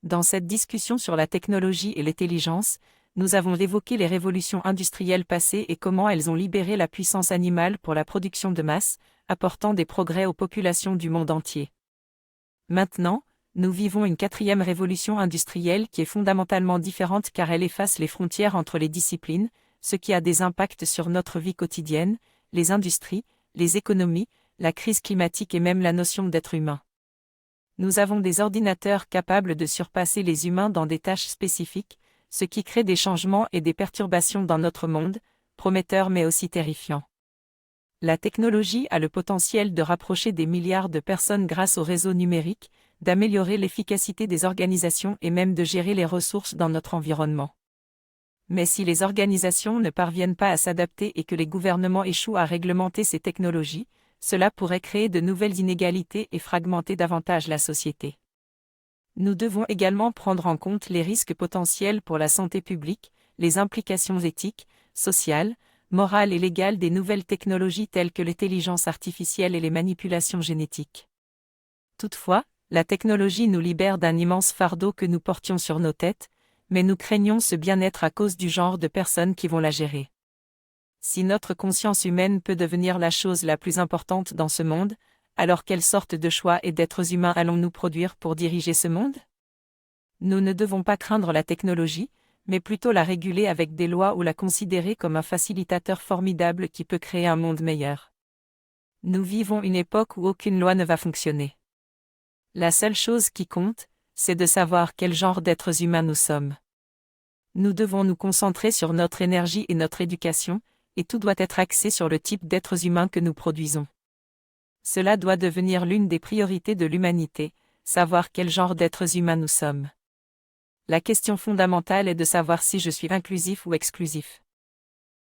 Dans cette discussion sur la technologie et l'intelligence, nous avons évoqué les révolutions industrielles passées et comment elles ont libéré la puissance animale pour la production de masse, apportant des progrès aux populations du monde entier. Maintenant, nous vivons une quatrième révolution industrielle qui est fondamentalement différente car elle efface les frontières entre les disciplines, ce qui a des impacts sur notre vie quotidienne, les industries, les économies, la crise climatique et même la notion d'être humain. Nous avons des ordinateurs capables de surpasser les humains dans des tâches spécifiques, ce qui crée des changements et des perturbations dans notre monde, prometteurs mais aussi terrifiants. La technologie a le potentiel de rapprocher des milliards de personnes grâce au réseau numérique, d'améliorer l'efficacité des organisations et même de gérer les ressources dans notre environnement. Mais si les organisations ne parviennent pas à s'adapter et que les gouvernements échouent à réglementer ces technologies, cela pourrait créer de nouvelles inégalités et fragmenter davantage la société. Nous devons également prendre en compte les risques potentiels pour la santé publique, les implications éthiques, sociales, morales et légales des nouvelles technologies telles que l'intelligence artificielle et les manipulations génétiques. Toutefois, la technologie nous libère d'un immense fardeau que nous portions sur nos têtes, mais nous craignons ce bien-être à cause du genre de personnes qui vont la gérer. Si notre conscience humaine peut devenir la chose la plus importante dans ce monde, alors quelle sorte de choix et d'êtres humains allons-nous produire pour diriger ce monde? Nous ne devons pas craindre la technologie, mais plutôt la réguler avec des lois ou la considérer comme un facilitateur formidable qui peut créer un monde meilleur. Nous vivons une époque où aucune loi ne va fonctionner. La seule chose qui compte, c'est de savoir quel genre d'êtres humains nous sommes. Nous devons nous concentrer sur notre énergie et notre éducation, et tout doit être axé sur le type d'êtres humains que nous produisons. Cela doit devenir l'une des priorités de l'humanité, savoir quel genre d'êtres humains nous sommes. La question fondamentale est de savoir si je suis inclusif ou exclusif.